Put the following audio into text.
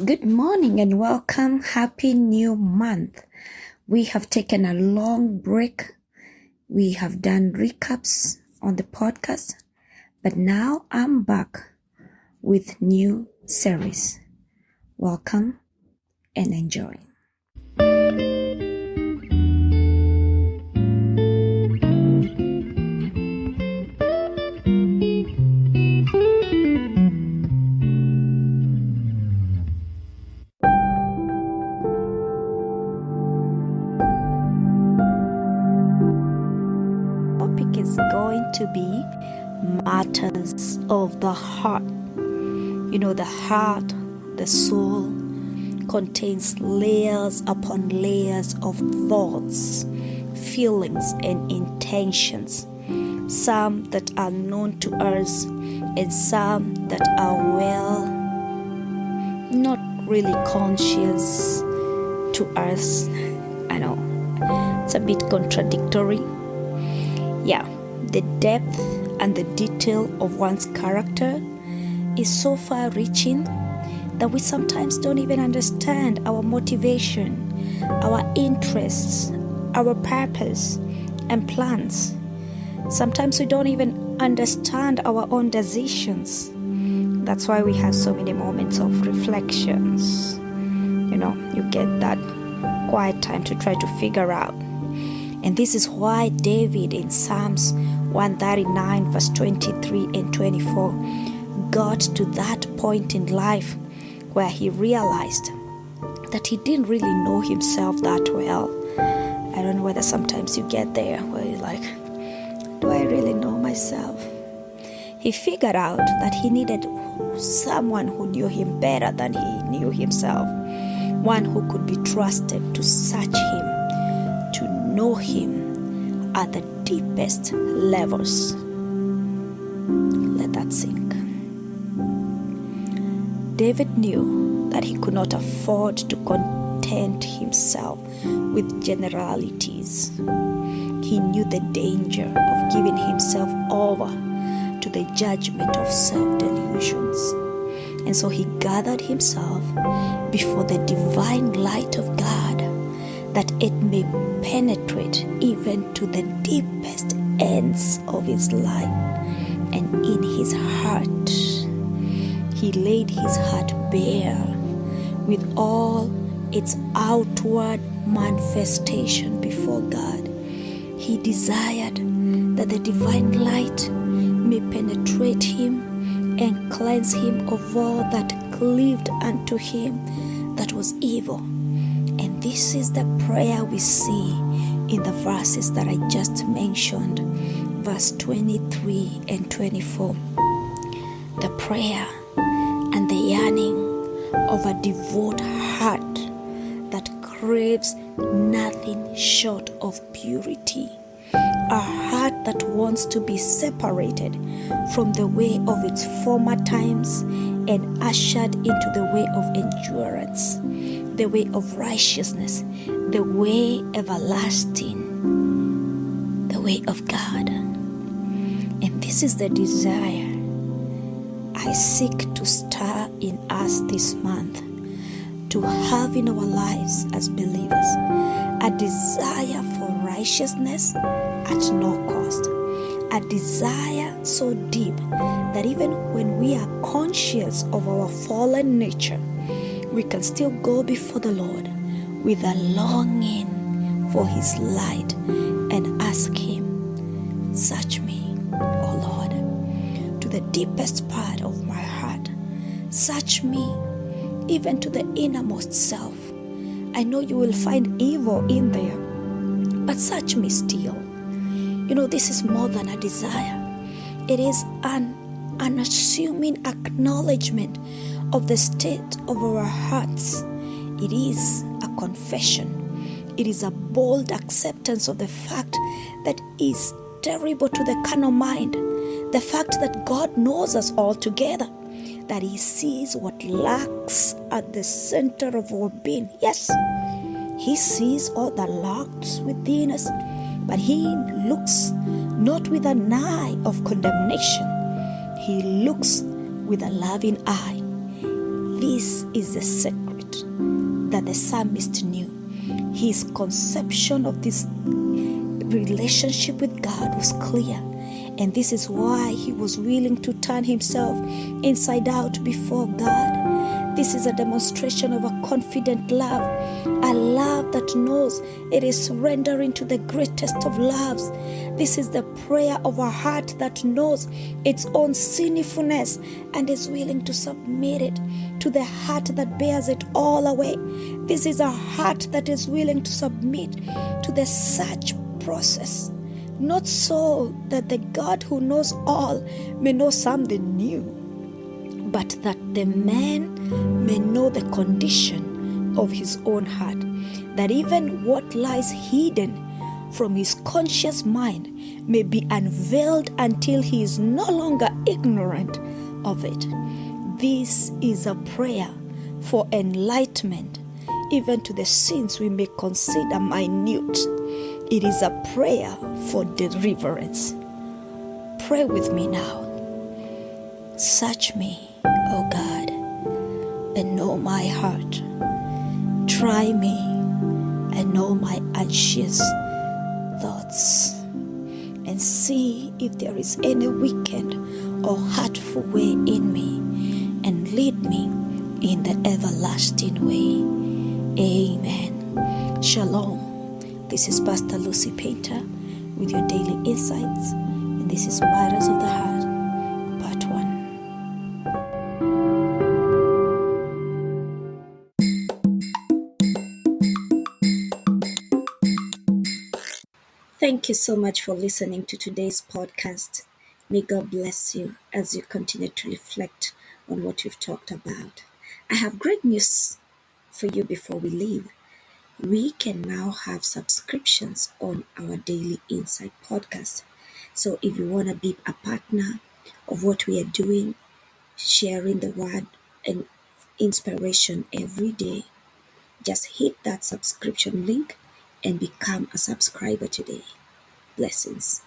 Good morning and welcome. Happy new month. We have taken a long break. We have done recaps on the podcast, but now I'm back with new series. Welcome and enjoy. Is going to be matters of the heart. You know, the heart, the soul contains layers upon layers of thoughts, feelings, and intentions. Some that are known to us and some that are not really conscious to us. I know it's a bit contradictory. Yeah, the depth and the detail of one's character is so far-reaching that we sometimes don't even understand our motivation, our interests, our purpose, and plans. Sometimes we don't even understand our own decisions. That's why we have so many moments of reflections. You know, you get that quiet time to try to figure out. And this is why David in Psalms 139 verse 23 and 24 got to that point in life where he realized that he didn't really know himself that well. I don't know whether sometimes you get there where you're like, do I really know myself? He figured out that he needed someone who knew him better than he knew himself, one who could be trusted to search him, to know him at the deepest levels. Let that sink. David knew that he could not afford to content himself with generalities. He knew the danger of giving himself over to the judgment of self-delusions. And so he gathered himself before the divine light of God, that it may penetrate even to the deepest ends of his life and in his heart. He laid his heart bare with all its outward manifestation before God. He desired that the divine light may penetrate him and cleanse him of all that cleaved unto him that was evil. And this is the prayer we see in the verses that I just mentioned, verse 23 and 24. The prayer and the yearning of a devout heart that craves nothing short of purity. A heart that wants to be separated from the way of its former times and ushered into the way of endurance, the way of righteousness, the way everlasting, the way of God. And this is the desire I seek to stir in us this month, to have in our lives as believers, a desire for righteousness at no cost, a desire so deep that even when we are conscious of our fallen nature, we can still go before the Lord with a longing for his light and ask him, search me, O Lord, to the deepest part of my heart. Search me even to the innermost self. I know you will find evil in there, but search me still. You know, this is more than a desire. It is an unassuming acknowledgement of the state of our hearts. It is a confession. It is a bold acceptance of the fact that is terrible to the carnal mind, the fact that God knows us all together, that he sees what lacks at the center of our being. Yes, he sees all that lacks within us, but he looks not with an eye of condemnation. He looks with a loving eye. This is the secret that the psalmist knew. His conception of this relationship with God was clear, and this is why he was willing to turn himself inside out before God. This is a demonstration of a confident love, a love that knows it is surrendering to the greatest of loves. This is the prayer of a heart that knows its own sinfulness and is willing to submit it to the heart that bears it all away. This is a heart that is willing to submit to the search process, not so that the God who knows all may know something new, but that the man may know the condition of his own heart, that even what lies hidden from his conscious mind may be unveiled until he is no longer ignorant of it. This is a prayer for enlightenment, even to the sins we may consider minute. It is a prayer for deliverance. Pray with me now. Search me, O God, and know my heart. Try me and know my anxious thoughts, and see if there is any wicked or hurtful way in me, and lead me in the everlasting way. Amen. Shalom. This is Pastor Lucy Painter with your daily insights, and this is Matters of the Heart, Part 1. Thank you so much for listening to today's podcast. May God bless you as you continue to reflect on what we've talked about. I have great news for you before we leave. We can now have subscriptions on our Daily Insight podcast. So if you want to be a partner of what we are doing, sharing the word and inspiration every day, just hit that subscription link and become a subscriber today. Blessings.